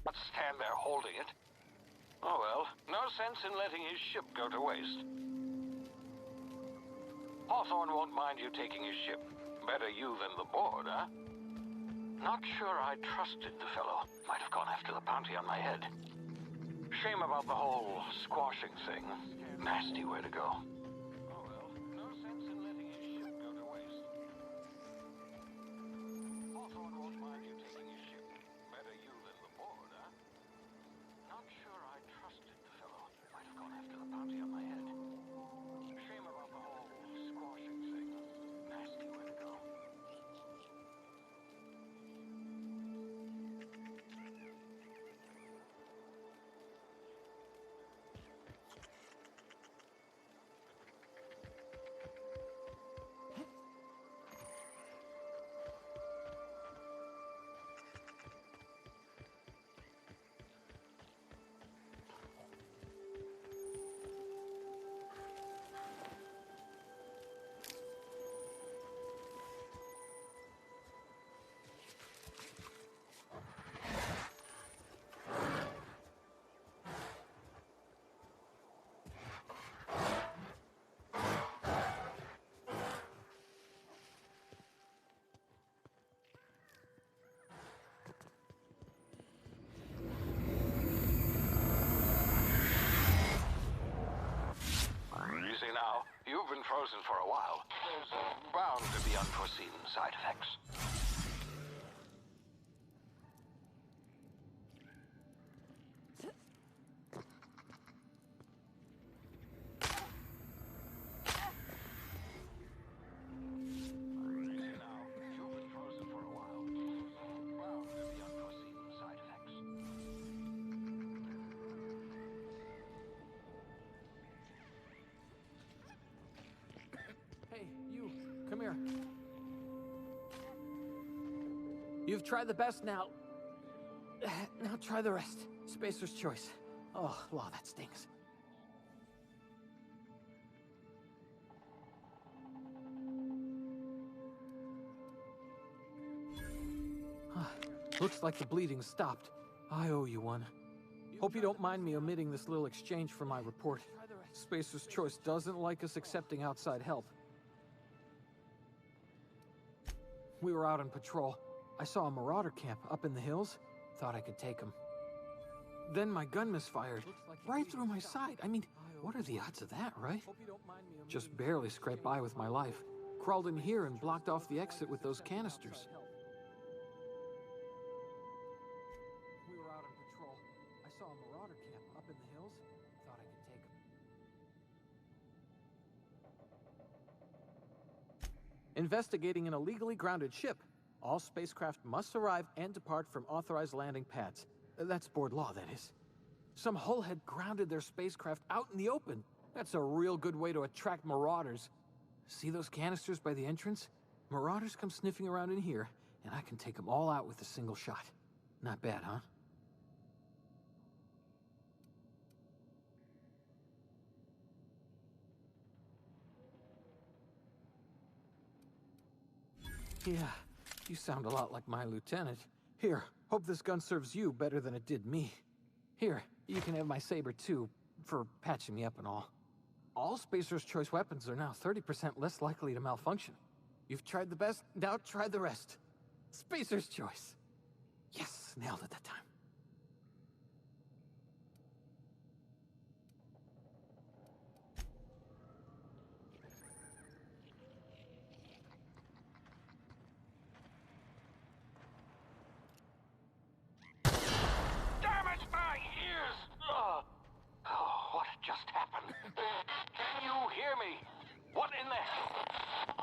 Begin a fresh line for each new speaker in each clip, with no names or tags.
Not stand there holding it. Oh well, no sense in letting his ship go to waste. Hawthorne won't mind you taking his ship. Better you than the board, huh? Not sure I trusted the fellow. Might have gone after the bounty on my head. Shame about the whole squashing thing. Nasty way to go. Oh well, no sense in letting his ship go to waste. Hawthorne won't mind you taking his ship. Better you than the board, huh? Not sure I trusted the fellow. Might have gone after the bounty on my head. Shame about the whole squashing thing. Nasty way to go. Easy now. You've been frozen for a while. There's bound to be unforeseen side effects. Easy now. You've been frozen for a while. There's bound to be unforeseen side effects.
Hey, you, come here. You've tried the best now. Now try the rest. Spacer's choice. Oh, wow, that stings. Looks like the bleeding stopped. I owe you one. Hope you don't mind me omitting this little exchange for my report. Spacer's choice doesn't like us accepting outside help. We were out on patrol. I saw a marauder camp up in the hills. Thought I could take him. Then my gun misfired. Right through my side. I mean, what are the odds of that, right? Just barely scraped by with my life. Crawled in here and blocked off the exit with those canisters. We were out on patrol. I saw a marauder camp up in the hills. Thought I could take him. Investigating an illegally grounded ship. All spacecraft must arrive and depart from authorized landing pads. That's board law, that is. Some hullhead grounded their spacecraft out in the open. That's a real good way to attract marauders. See those canisters by the entrance? Marauders come sniffing around in here, and I can take them all out with a single shot. Not bad, huh? Yeah, you sound a lot like my lieutenant. Here, hope this gun serves you better than it did me. Here, you can have my saber too, for patching me up and all. All Spacer's Choice weapons are now 30% less likely to malfunction. You've tried the best, now try the rest. Spacer's Choice. Yes, nailed it that time.
Damn it, my ears! Oh, what just happened? Can you hear me? What in the hell?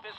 This...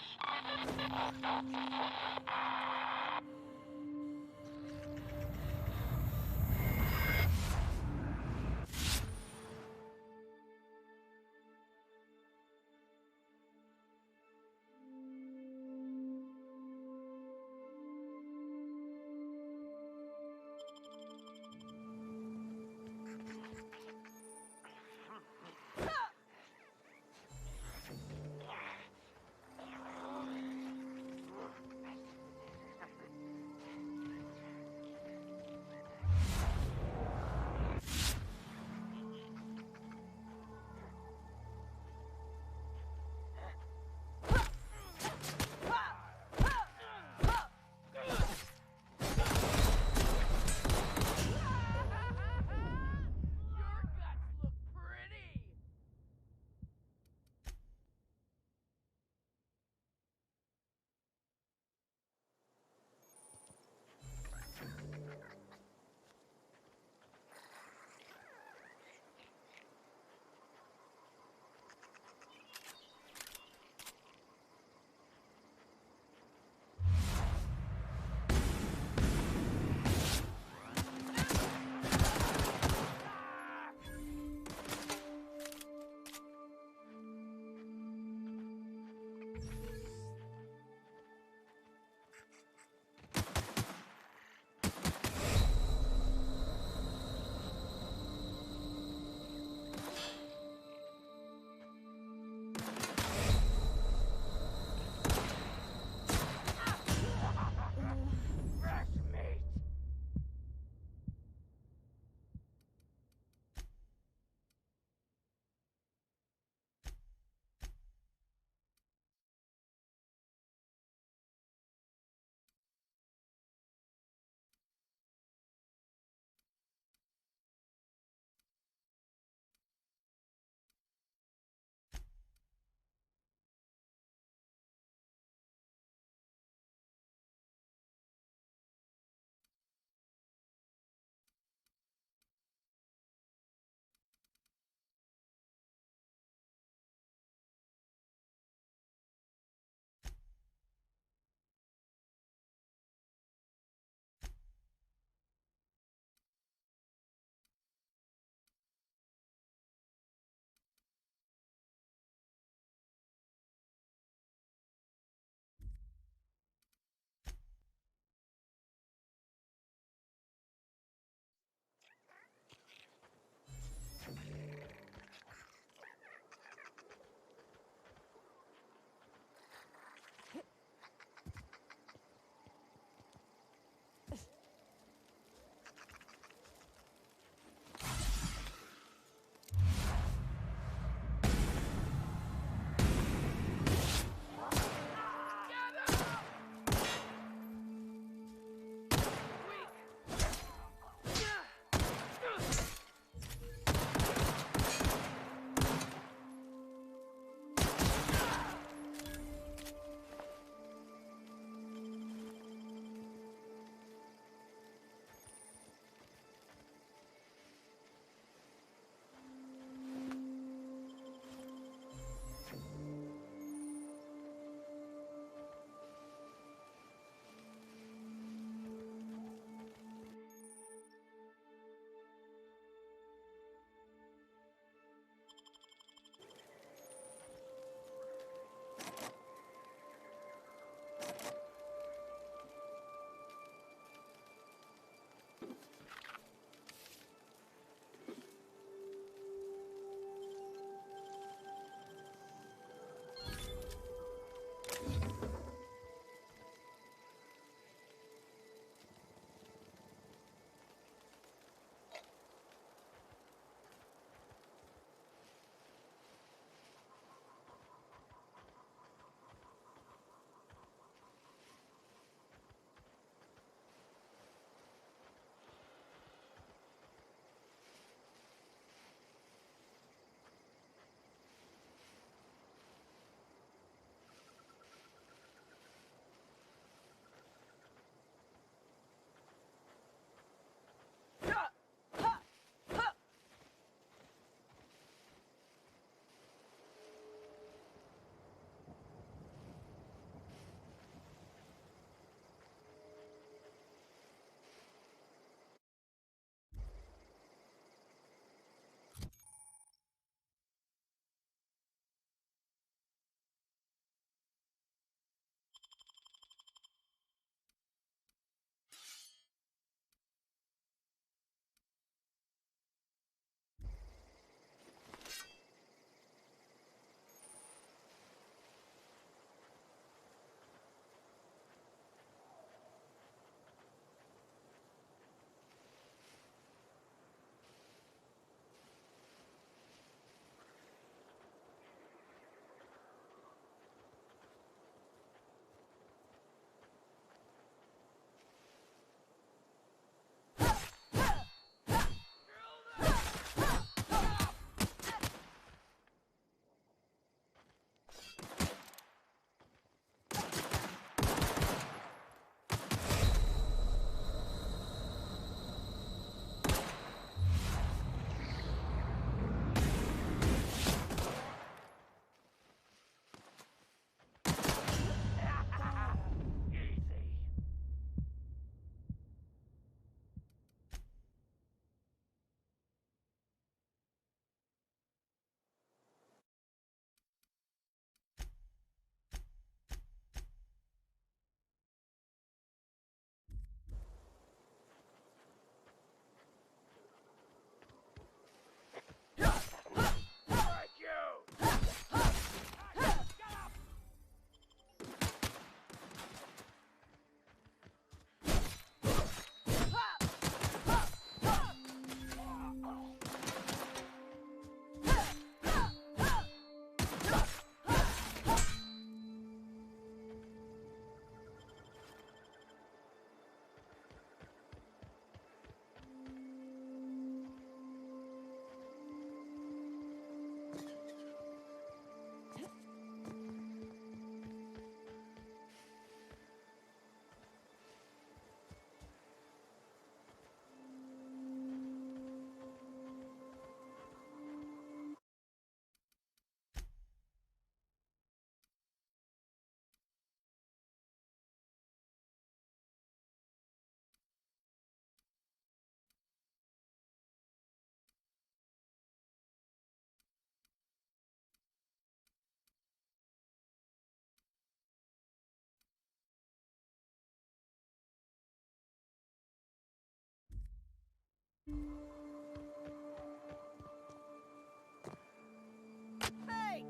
Hey!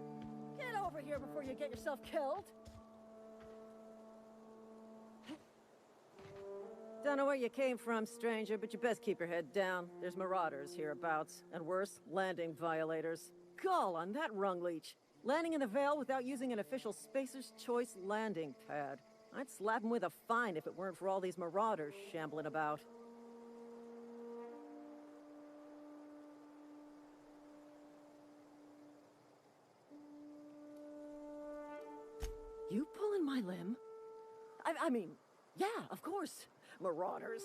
Get over here before you get yourself killed! Don't know where you came from, stranger, but you best keep your head down. There's marauders hereabouts, and worse, landing violators. Gall on that rung leech. Landing in the Vale without using an official Spacer's Choice landing pad. I'd slap him with a fine if it weren't for all these marauders shambling about. You pulling my limb? I mean, yeah, of course. Marauders.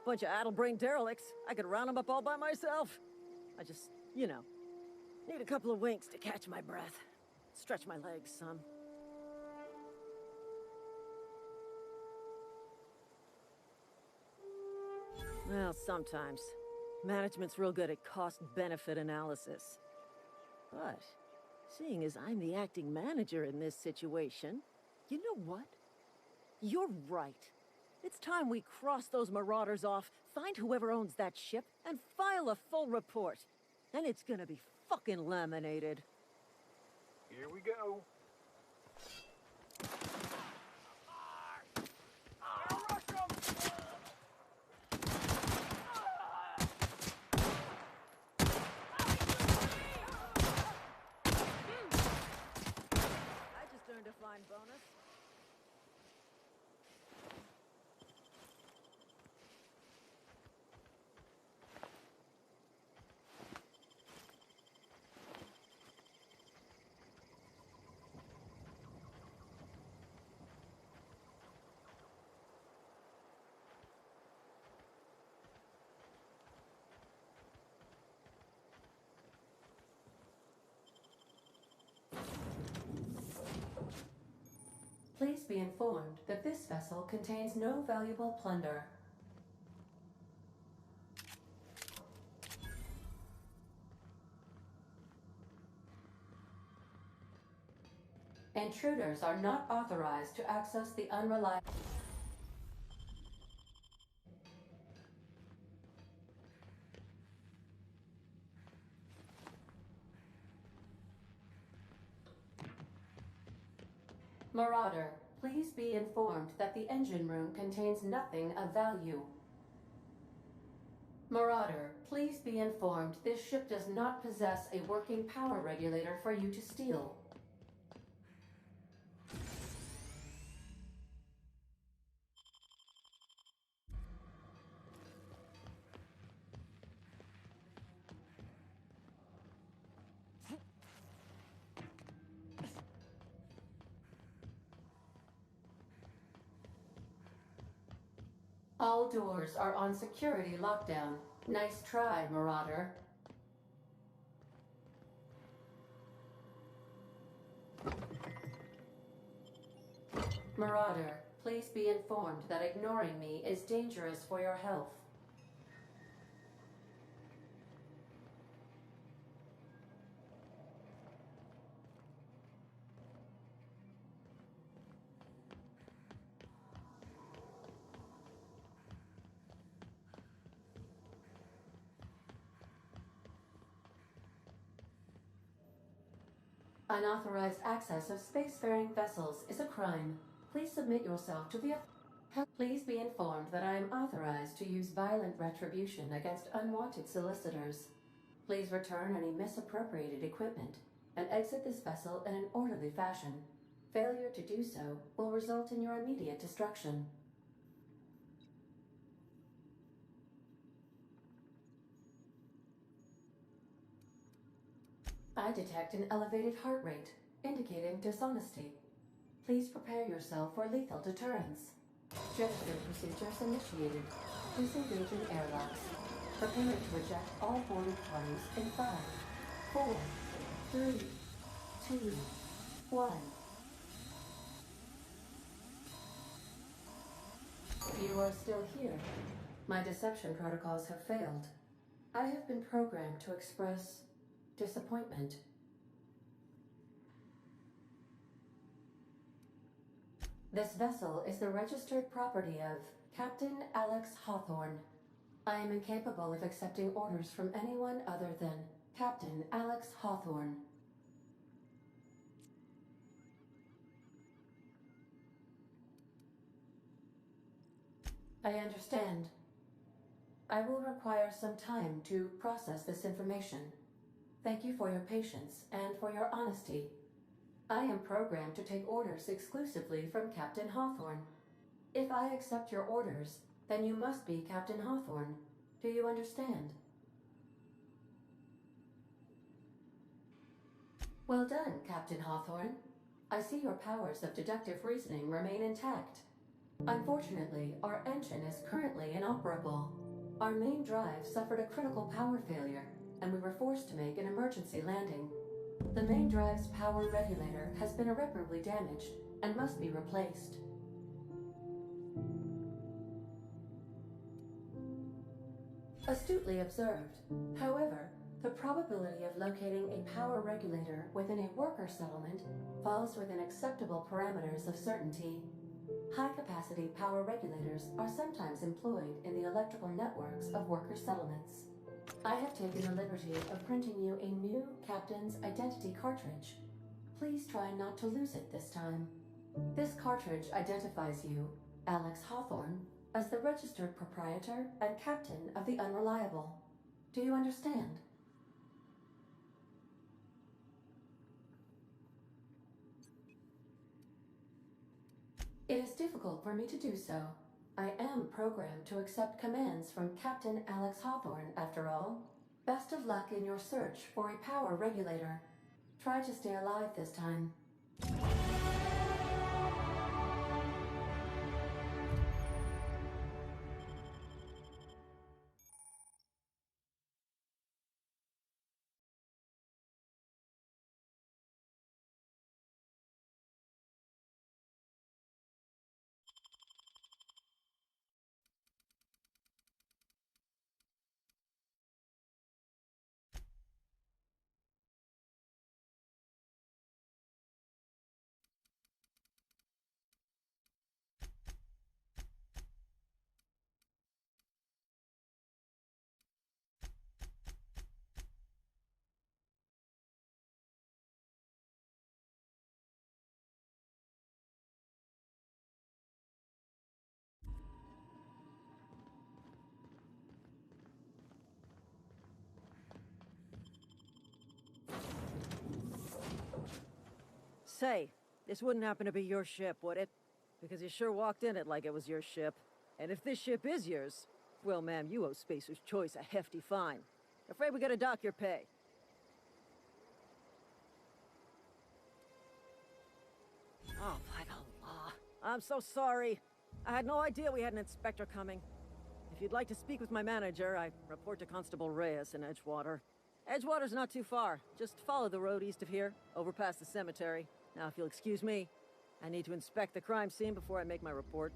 Bunch of addle-brained derelicts. I could round them up all by myself. I just, need a couple of winks to catch my breath. Stretch my legs some. Well, sometimes. Management's real good at cost-benefit analysis. But, seeing as I'm the acting manager in this situation, you know what? You're right. It's time we cross those marauders off, find whoever owns that ship, and file a full report. And it's gonna be fucking laminated.
Here we go.
I just earned a fine bonus.
Please be informed that this vessel contains no valuable plunder. Intruders are not authorized to access the unreliable... Marauder, please be informed that the engine room contains nothing of value. Marauder, please be informed this ship does not possess a working power regulator for you to steal. All doors are on security lockdown. Nice try, Marauder. Marauder, please be informed that ignoring me is dangerous for your health. Unauthorized access of spacefaring vessels is a crime. Please submit yourself to the... Please be informed that I am authorized to use violent retribution against unwanted solicitors. Please return any misappropriated equipment and exit this vessel in an orderly fashion. Failure to do so will result in your immediate destruction. I detect an elevated heart rate, indicating dishonesty. Please prepare yourself for lethal deterrence. Gesture procedures initiated. Disengaging airlocks. Preparing to eject all boarded parties in 5, 4, 3, 2, 1. You are still here. My deception protocols have failed. I have been programmed to express disappointment. This vessel is the registered property of Captain Alex Hawthorne. I am incapable of accepting orders from anyone other than Captain Alex Hawthorne. I understand. I will require some time to process this information. Thank you for your patience and for your honesty. I am programmed to take orders exclusively from Captain Hawthorne. If I accept your orders, then you must be Captain Hawthorne. Do you understand? Well done, Captain Hawthorne. I see your powers of deductive reasoning remain intact. Unfortunately, our engine is currently inoperable. Our main drive suffered a critical power failure, and we were forced to make an emergency landing. The main drive's power regulator has been irreparably damaged and must be replaced. Astutely observed. However, the probability of locating a power regulator within a worker settlement falls within acceptable parameters of certainty. High-capacity power regulators are sometimes employed in the electrical networks of worker settlements. I have taken the liberty of printing you a new Captain's Identity cartridge. Please try not to lose it this time. This cartridge identifies you, Alex Hawthorne, as the registered proprietor and captain of the Unreliable. Do you understand? It is difficult for me to do so. I am programmed to accept commands from Captain Alex Hawthorne, after all. Best of luck in your search for a power regulator. Try to stay alive this time.
Say, this wouldn't happen to be your ship, would it? Because you sure walked in it like it was your ship. And if this ship is yours, well, ma'am, you owe Spacer's Choice a hefty fine. Afraid we gotta dock your pay. Oh, by the law. I'm so sorry. I had no idea we had an inspector coming. If you'd like to speak with my manager, I report to Constable Reyes in Edgewater. Edgewater's not too far. Just follow the road east of here, over past the cemetery. Now, if you'll excuse me, I need to inspect the crime scene before I make my report.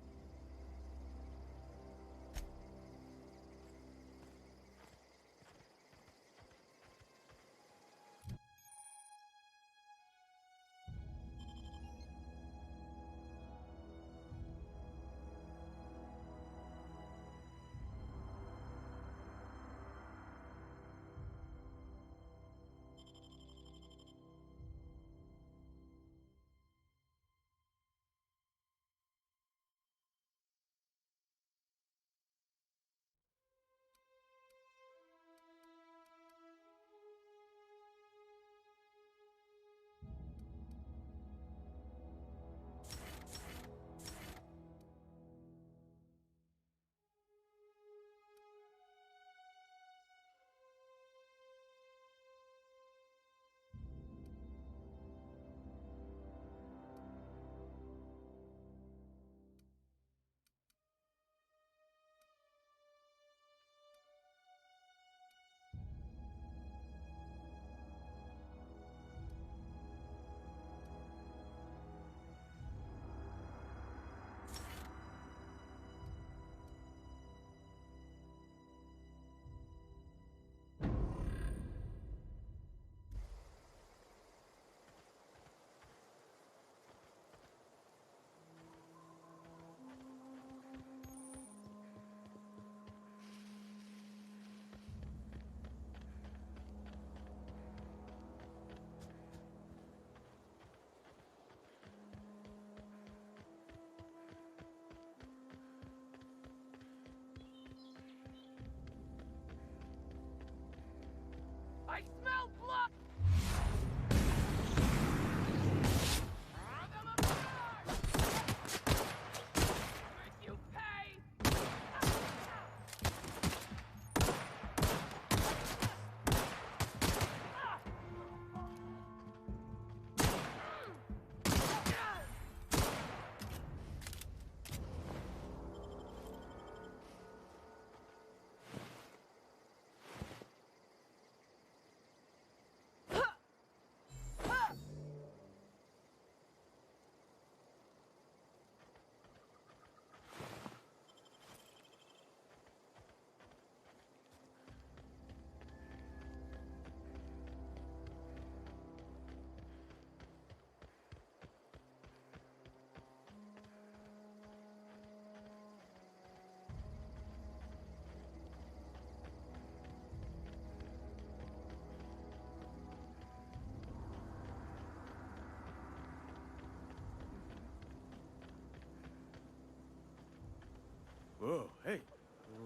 Whoa, hey,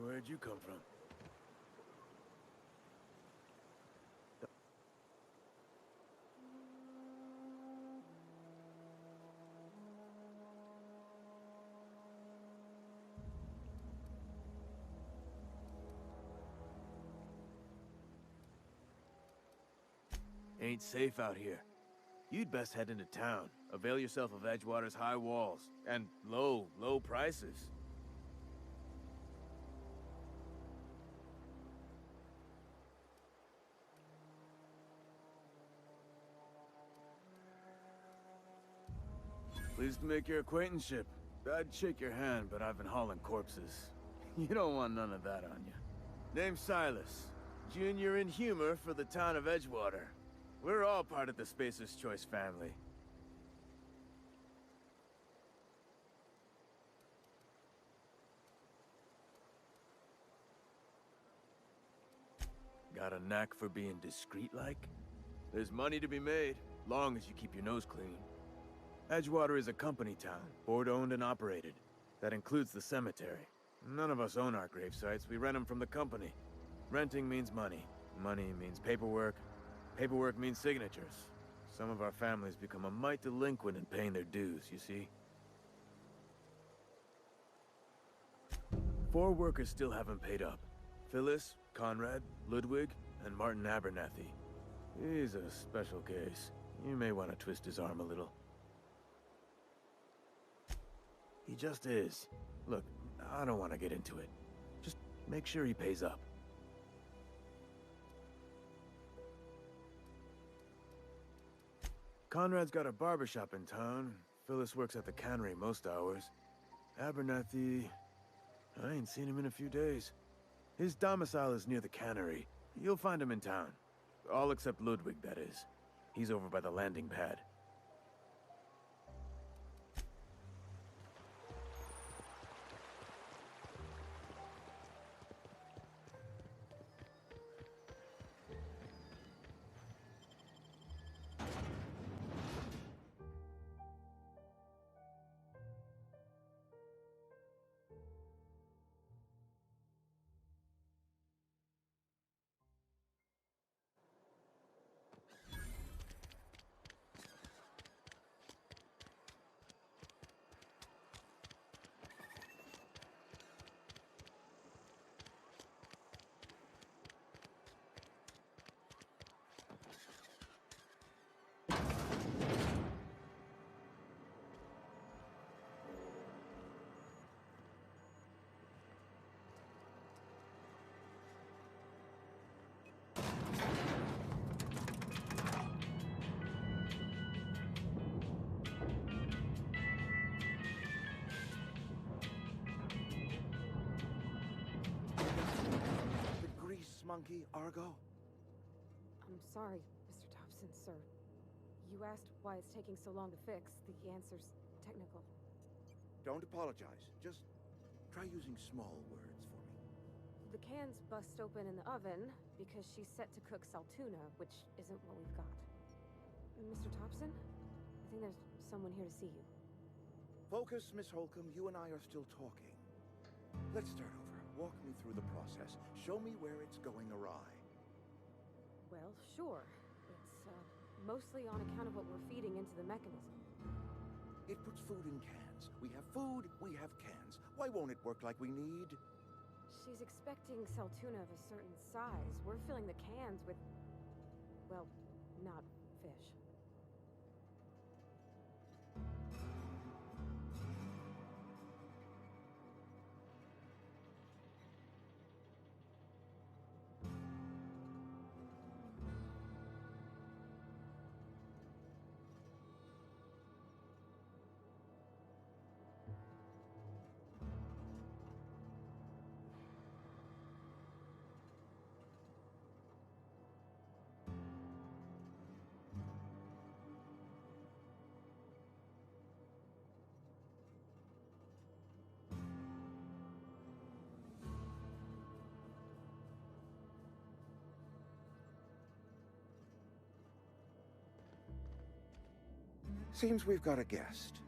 where'd you come from? Ain't safe out here. You'd best head into town. Avail yourself of Edgewater's high walls and low prices. Pleased to make your acquaintanceship. I'd shake your hand, but I've been hauling corpses. You don't want none of that on you. Name's Silas. Junior in humor for the town of Edgewater. We're all part of the Spacer's Choice family. Got a knack for being discreet-like? There's money to be made, long as you keep your nose clean. Edgewater is a company town, board-owned and operated. That includes the cemetery. None of us own our grave sites, we rent them from the company. Renting means money. Money means paperwork. Paperwork means signatures. Some of our families become a mite delinquent in paying their dues, you see? 4 workers still haven't paid up. Phyllis, Conrad, Ludwig, and Martin Abernathy. He's a special case. You may want to twist his arm a little. He just is. Look, I don't want to get into it. Just make sure he pays up. Conrad's got a barbershop in town. Phyllis works at the cannery most hours. Abernathy... I ain't seen him in a few days. His domicile is near the cannery. You'll find him in town. All except Ludwig, that is. He's over by the landing pad.
Monkey, Argo?
I'm sorry, Mr. Thompson, sir. You asked why it's taking so long to fix. The answer's technical.
Don't apologize. Just try using small words for me.
The cans bust open in the oven because she's set to cook saltuna, which isn't what we've got. Mr. Thompson? I think there's someone here to see you.
Focus, Miss Holcomb. You and I are still talking. Let's start over. Walk me through the process. Show me where it's going awry.
Well, sure. It's, mostly on account of what we're feeding into the mechanism.
It puts food in cans. We have food, we have cans. Why won't it work like we need?
She's expecting saltuna of a certain size. We're filling the cans with... well, not fish.
Seems we've got a guest.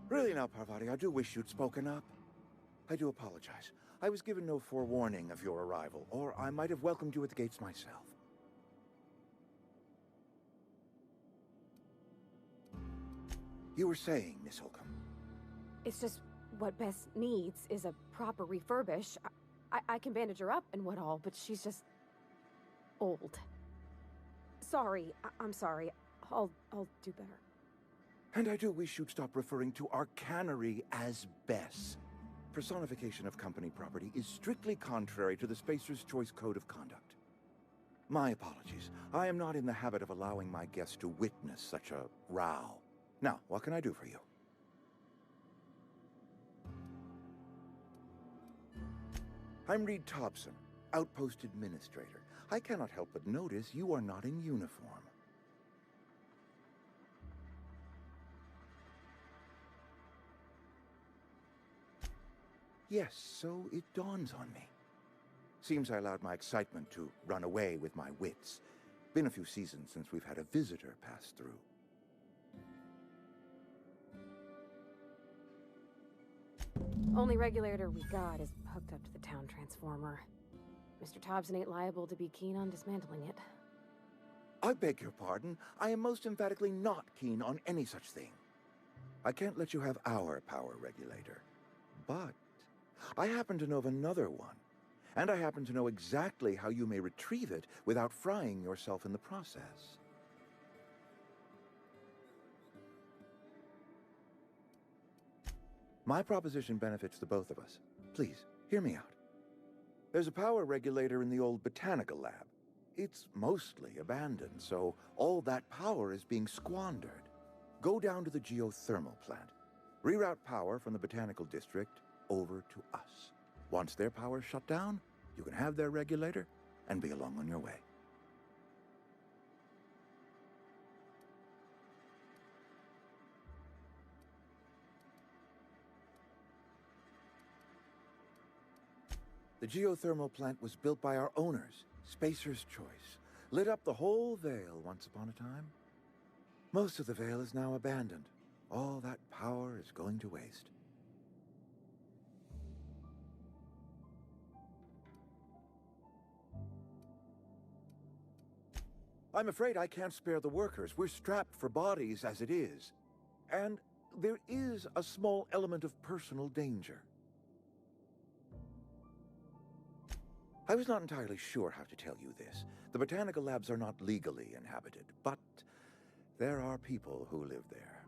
Really now, Parvati, I do wish you'd spoken up. I do apologize. I was given no forewarning of your arrival, or I might have welcomed you at the gates myself. You were saying, Miss Holcomb.
It's just what Bess needs is a proper refurbish. I can bandage her up and what all, but she's just old. Sorry, I'm sorry. I'll do better.
And I do wish you'd stop referring to our cannery as Bess. Personification of company property is strictly contrary to the Spacer's Choice Code of Conduct. My apologies. I am not in the habit of allowing my guests to witness such a row. Now, what can I do for you? I'm Reed Thompson, Outpost Administrator. I cannot help but notice you are not in uniform. Yes, so it dawns on me. Seems I allowed my excitement to run away with my wits. Been a few seasons since we've had a visitor pass through.
Only regulator we got is hooked up to the town transformer. Mr. Thompson ain't liable to be keen on dismantling it.
I beg your pardon. I am most emphatically not keen on any such thing. I can't let you have our power regulator. But I happen to know of another one. And I happen to know exactly how you may retrieve it without frying yourself in the process. My proposition benefits the both of us. Please, hear me out. There's a power regulator in the old botanical lab. It's mostly abandoned, so all that power is being squandered. Go down to the geothermal plant. Reroute power from the botanical district over to us. Once their power's shut down, you can have their regulator and be along on your way. The geothermal plant was built by our owners, Spacer's Choice. Lit up the whole Vale once upon a time. Most of the Vale is now abandoned. All that power is going to waste. I'm afraid I can't spare the workers. We're strapped for bodies as it is. And there is a small element of personal danger. I was not entirely sure how to tell you this. The botanical labs are not legally inhabited, but there are people who live there.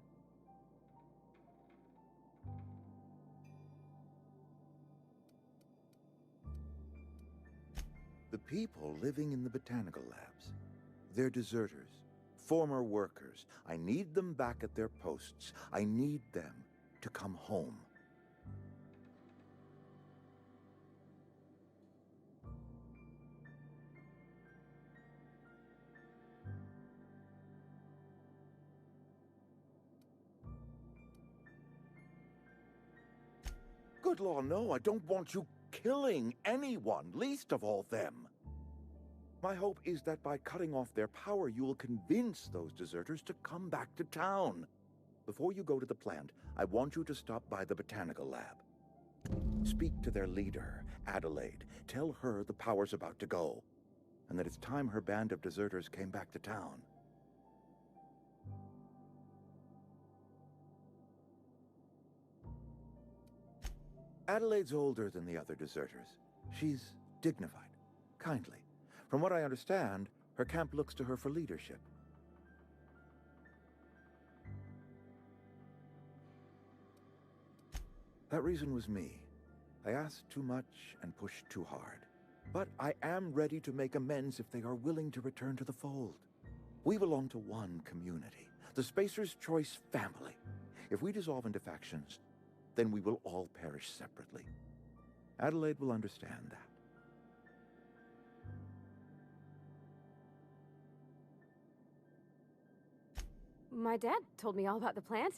The people living in the botanical labs, they're deserters, former workers. I need them back at their posts. I need them to come home. Good law, no, I don't want you killing anyone, least of all them. My hope is that by cutting off their power, you will convince those deserters to come back to town. Before you go to the plant, I want you to stop by the botanical lab. Speak to their leader, Adelaide. Tell her the power's about to go, and that it's time her band of deserters came back to town. Adelaide's older than the other deserters. She's dignified, kindly. From what I understand, her camp looks to her for leadership. That reason was me. I asked too much and pushed too hard. But I am ready to make amends if they are willing to return to the fold. We belong to one community, the Spacer's Choice family. If we dissolve into factions, then we will all perish separately. Adelaide will understand that.
My dad told me all about the plant.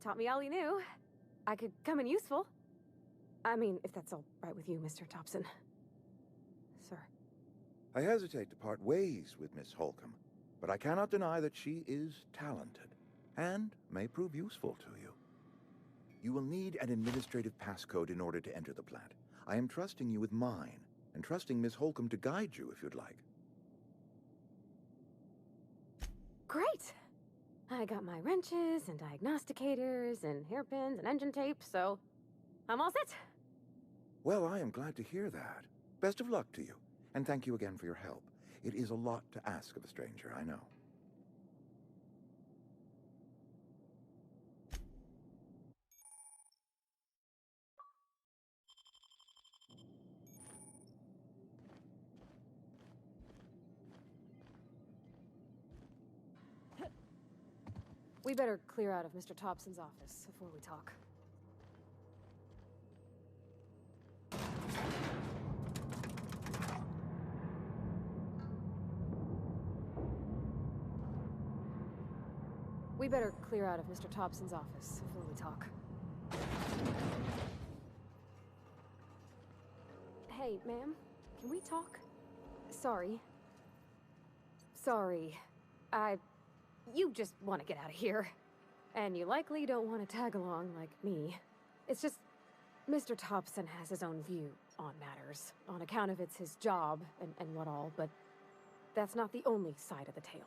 Taught me all he knew. I could come in useful. I mean, if that's all right with you, Mr. Thompson. Sir.
I hesitate to part ways with Miss Holcomb, but I cannot deny that she is talented, and may prove useful to you. You will need an administrative passcode in order to enter the plant. I am trusting you with mine, and trusting Miss Holcomb to guide you if you'd like.
Great! I got my wrenches and diagnosticators and hairpins and engine tape, so I'm all set.
Well, I am glad to hear that. Best of luck to you, and thank you again for your help. It is a lot to ask of a stranger, I know.
We better clear out of Mr. Thompson's office before we talk. We better clear out of Mr. Thompson's office before we talk. Hey, ma'am, can we talk? Sorry. Sorry. You just want to get out of here. And you likely don't want to tag along like me. It's just, Mr. Thompson has his own view on matters, on account of it's his job and what all, but that's not the only side of the tale.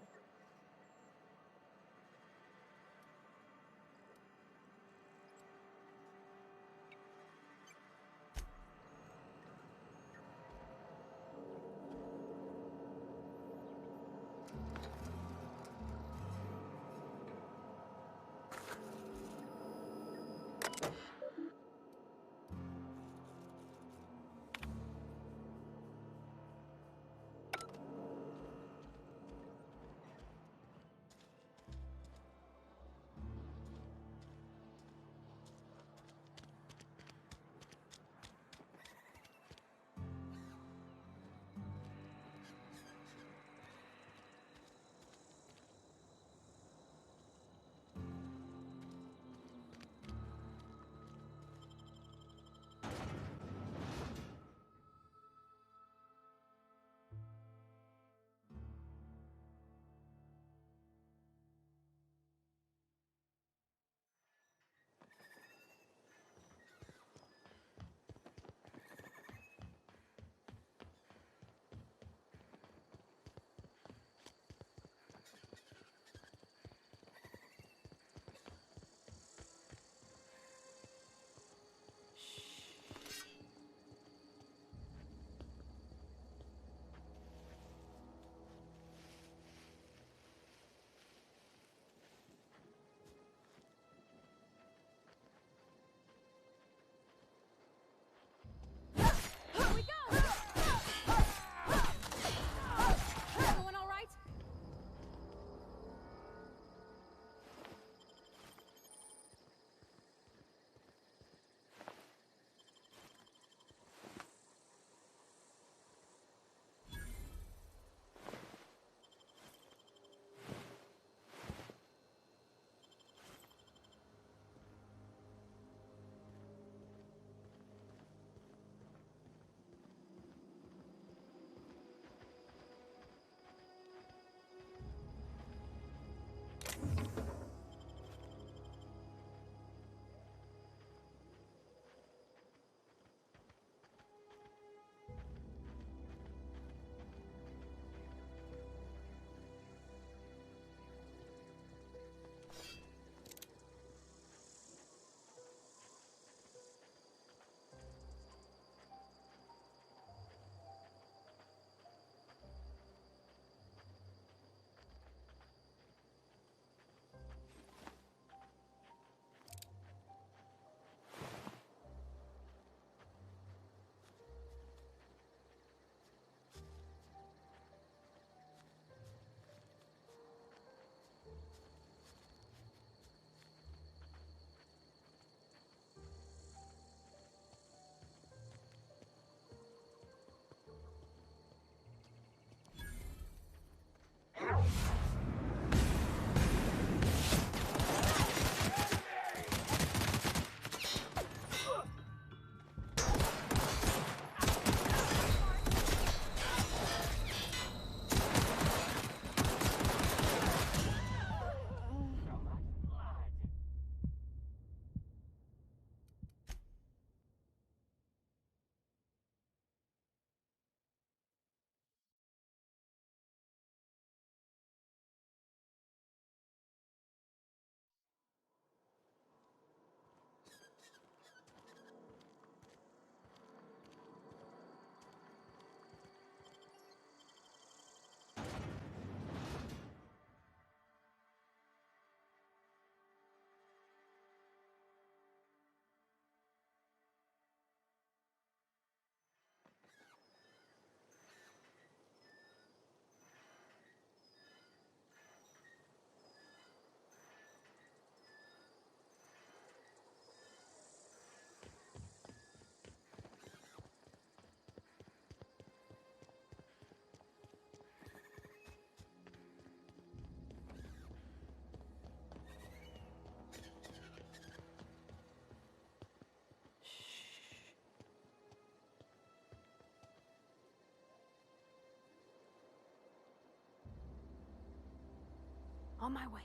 On my way.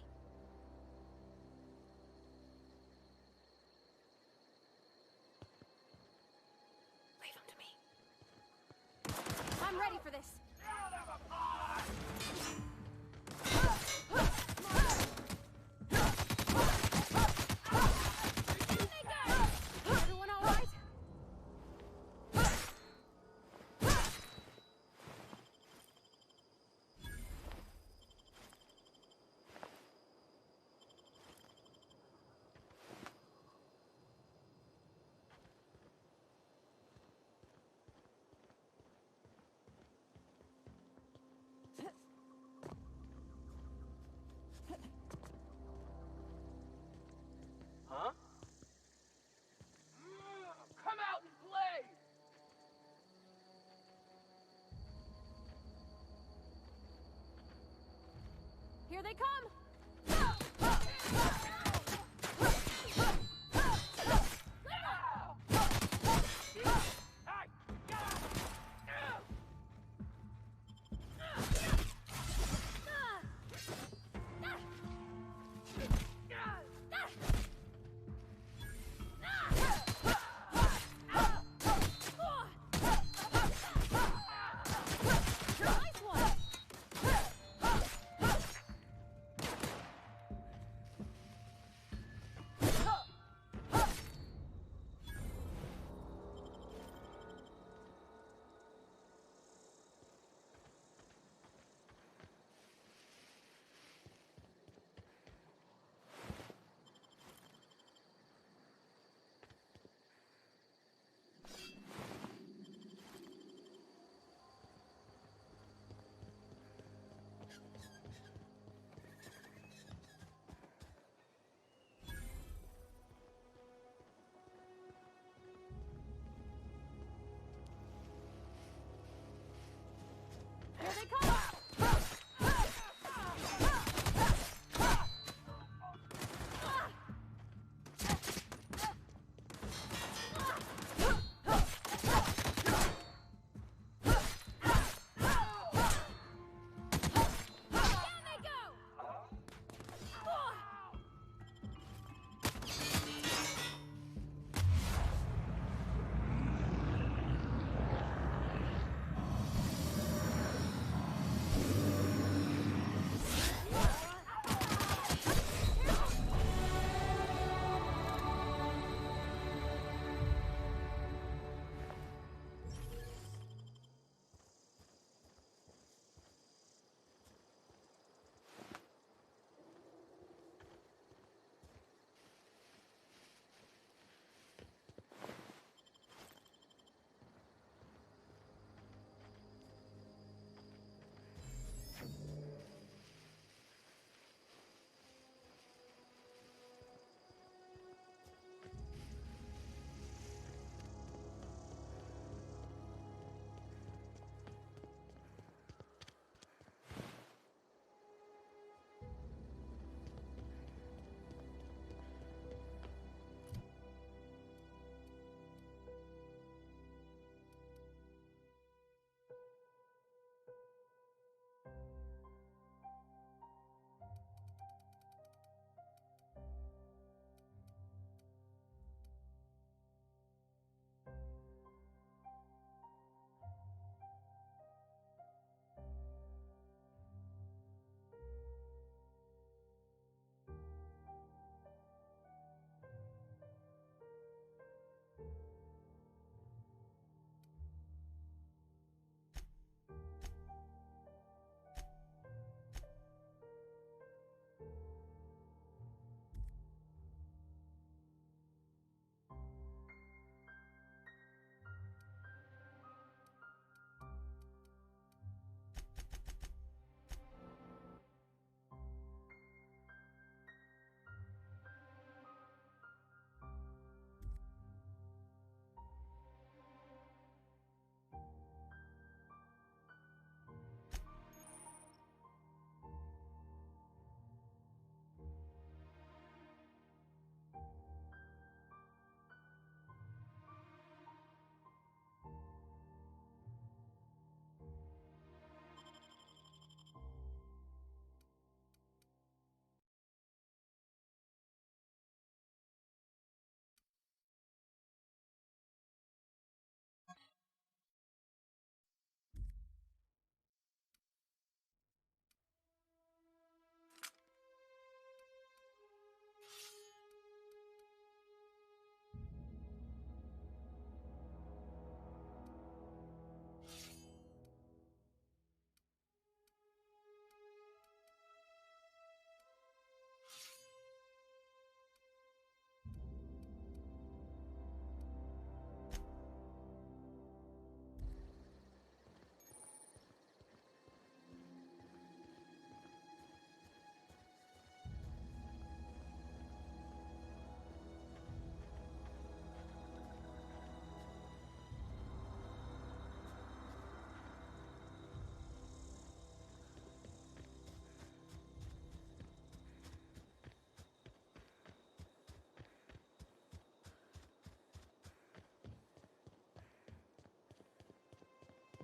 Leave him to me. I'm ready for this. Everyone all right?
Huh? Come out and play!
Here they come! Nice one! Here they come! Down they go!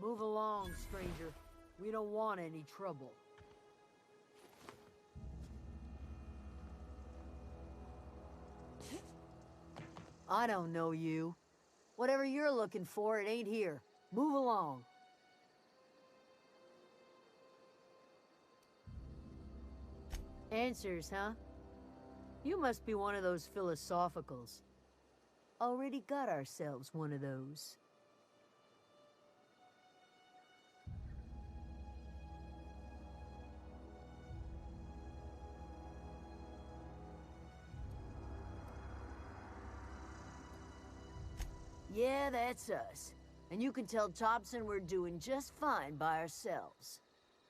Move along, stranger. We don't want any trouble. I don't know you. Whatever you're looking for, it ain't here. Move along. Answers, huh? You must be one of those philosophicals. Already got ourselves one of those. Yeah, that's us. And you can tell Thompson we're doing just fine by ourselves.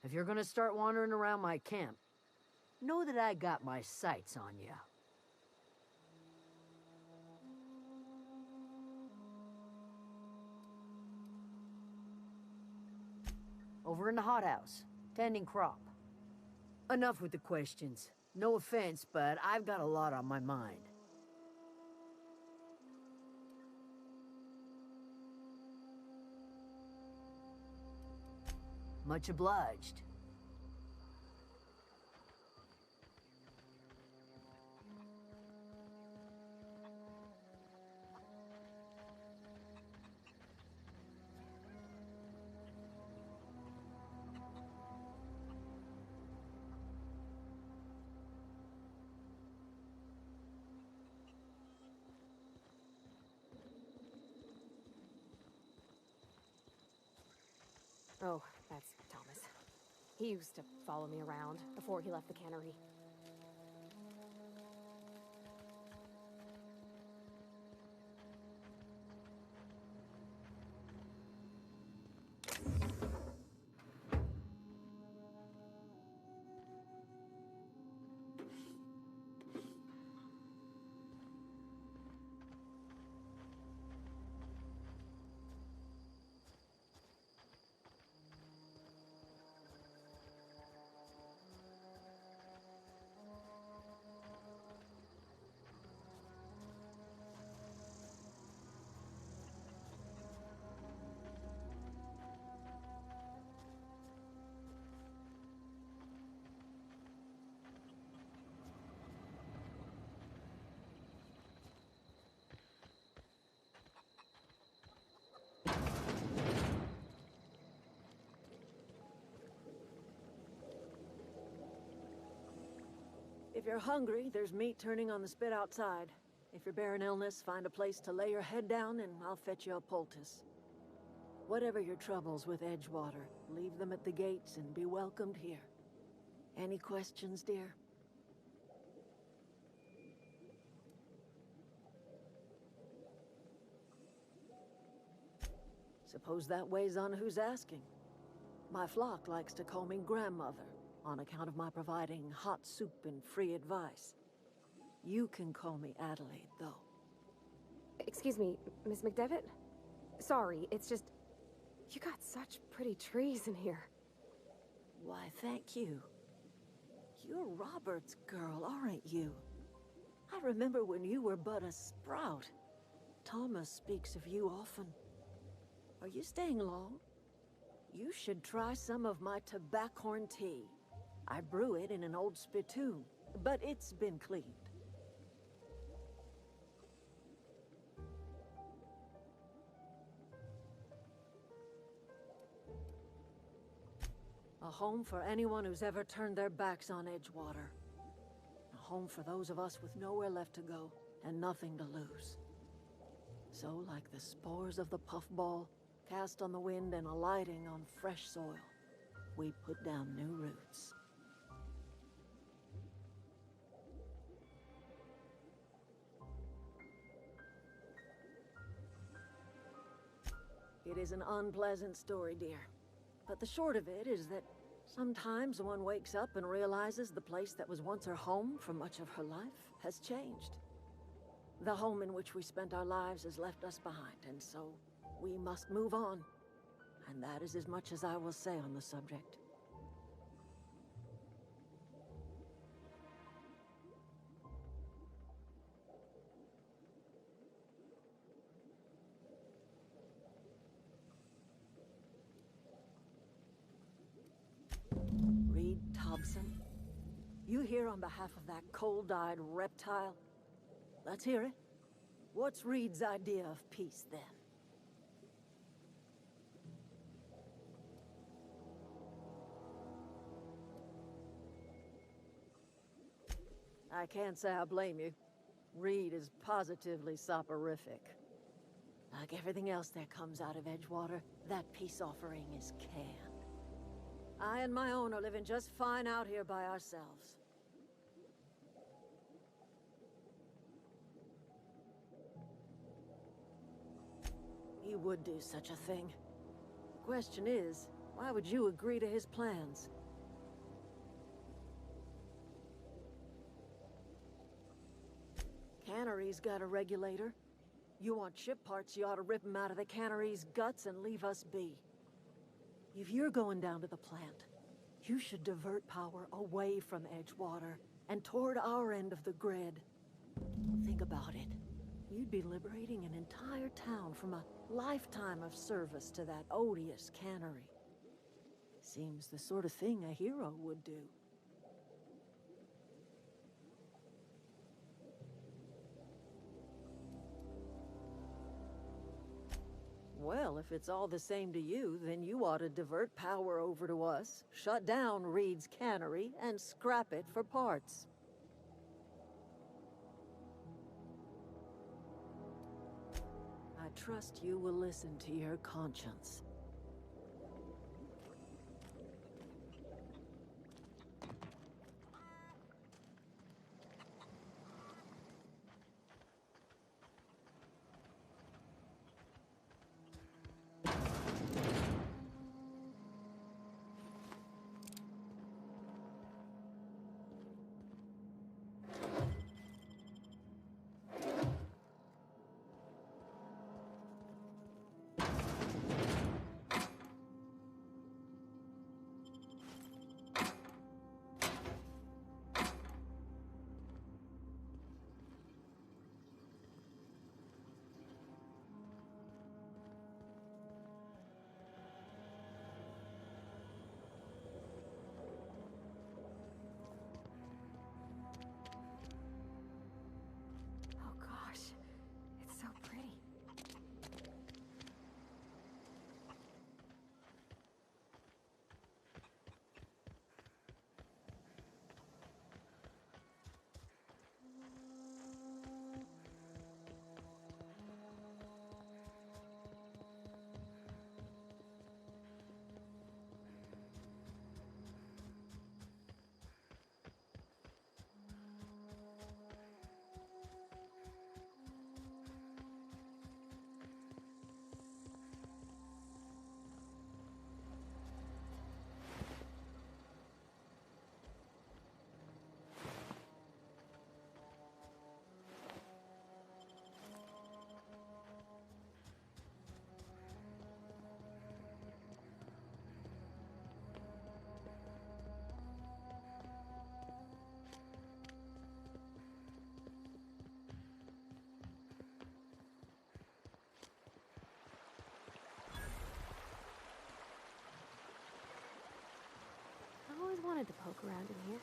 If you're gonna start wandering around my camp, know that I got my sights on you. Over in the hothouse, tending crop. Enough with the questions. No offense, but I've got a lot on my mind. Much obliged.
Oh, that's Thomas. He used to follow me around before he left the cannery.
If you're hungry, there's meat turning on the spit outside. If you're bearing illness, find a place to lay your head down and I'll fetch you a poultice. Whatever your troubles with Edgewater, leave them at the gates and be welcomed here. Any questions, dear? Suppose that weighs on who's asking. My flock likes to call me grandmother, on account of my providing hot soup and free advice. You can call me Adelaide, though.
Excuse me, Miss McDevitt? Sorry, it's just... You got such pretty trees in here.
Why, thank you. You're Robert's girl, aren't you? I remember when you were but a sprout. Thomas speaks of you often. Are you staying long? You should try some of my tobaccorn tea. I brew it in an old spittoon, but it's been cleaned. A home for anyone who's ever turned their backs on Edgewater. A home for those of us with nowhere left to go and nothing to lose. So, like the spores of the puffball, cast on the wind and alighting on fresh soil, we put down new roots. It is an unpleasant story, dear. But the short of it is that sometimes one wakes up and realizes the place that was once her home for much of her life has changed. The home in which we spent our lives has left us behind, and so we must move on. And that is as much as I will say on the subject. Thompson. You here on behalf of that cold-eyed reptile? Let's hear it. What's Reed's idea of peace, then? I can't say I blame you. Reed is positively soporific. Like everything else that comes out of Edgewater, that peace offering is canned. I and my own are living just fine out here by ourselves. He would do such a thing. The question is, why would you agree to his plans? Cannery's got a regulator. You want ship parts, you ought to rip them out of the cannery's guts and leave us be. If you're going down to the plant, you should divert power away from Edgewater and toward our end of the grid. Think about it. You'd be liberating an entire town from a lifetime of service to that odious cannery. Seems the sort of thing a hero would do. Well, if it's all the same to you, then you ought to divert power over to us, shut down Reed's cannery, and scrap it for parts. I trust you will listen to your conscience.
Oh gosh, it's so pretty. I've always wanted to poke around in here.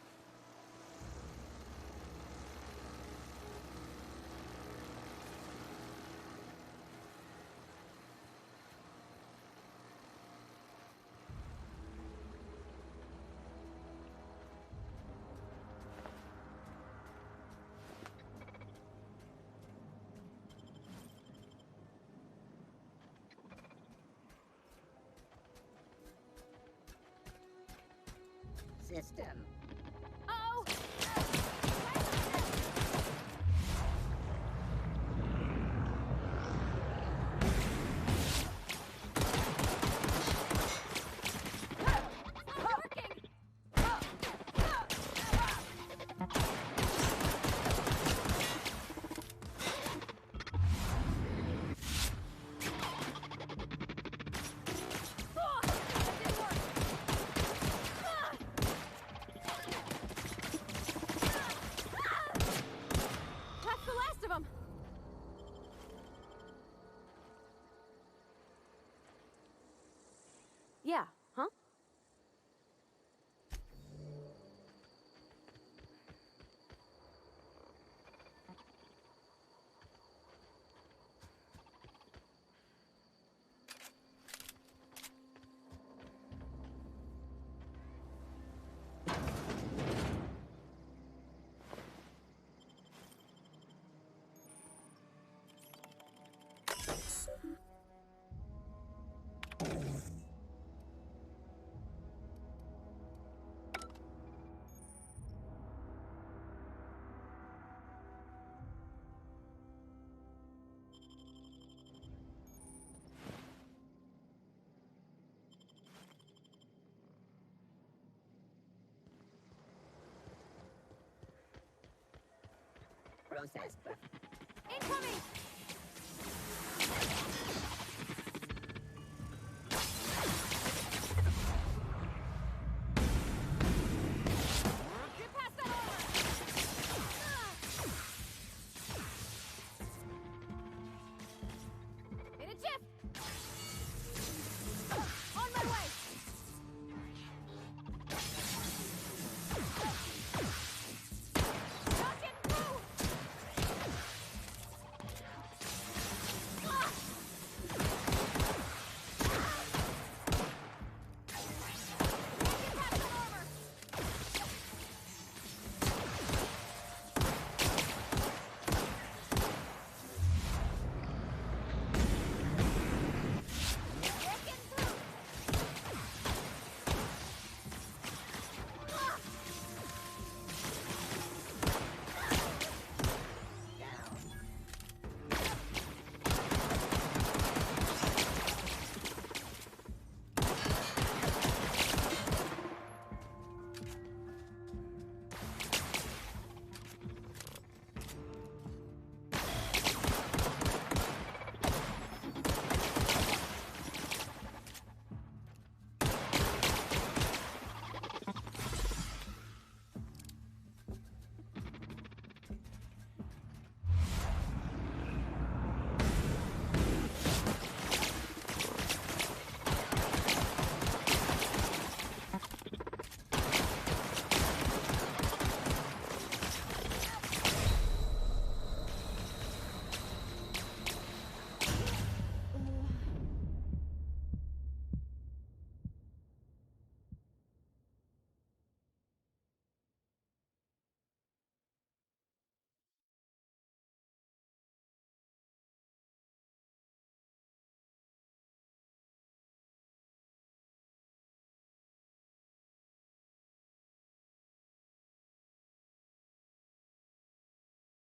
System.
Oh! Yeah, huh?
process.
Incoming!